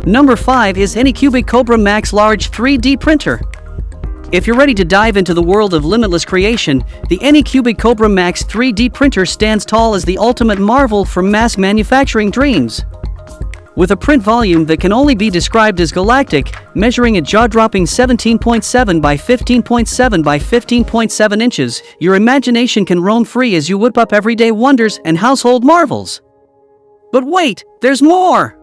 Number 5 is Anycubic Kobra Max Large 3D Printer. If you're ready to dive into the world of limitless creation, the Anycubic Kobra Max 3D Printer stands tall as the ultimate marvel for mass manufacturing dreams. With a print volume that can only be described as galactic, measuring a jaw-dropping 17.7 by 15.7 by 15.7 inches, your imagination can roam free as you whip up everyday wonders and household marvels. But wait, there's more!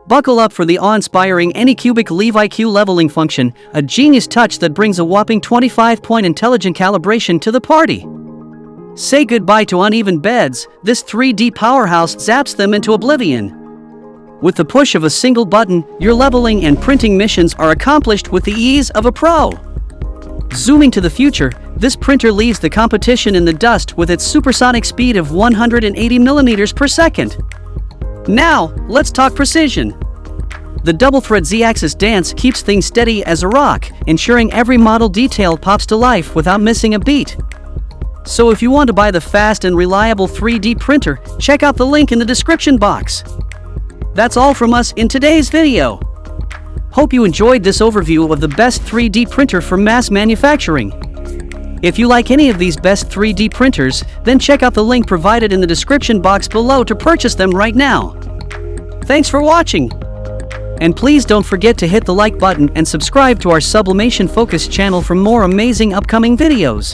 Buckle up for the awe-inspiring Anycubic LeviQ Leveling Function, a genius touch that brings a whopping 25-point intelligent calibration to the party. Say goodbye to uneven beds, this 3D powerhouse zaps them into oblivion. With the push of a single button, your leveling and printing missions are accomplished with the ease of a pro. Zooming to the future, this printer leaves the competition in the dust with its supersonic speed of 180 millimeters per second. Now, let's talk precision. The double-thread Z-axis dance keeps things steady as a rock, ensuring every model detail pops to life without missing a beat. So if you want to buy the fast and reliable 3D printer, check out the link in the description box. That's all from us in today's video. Hope you enjoyed this overview of the best 3D printer for mass manufacturing. If you like any of these best 3D printers, then check out the link provided in the description box below to purchase them right now. Thanks for watching! And please don't forget to hit the like button and subscribe to our sublimation focused channel for more amazing upcoming videos.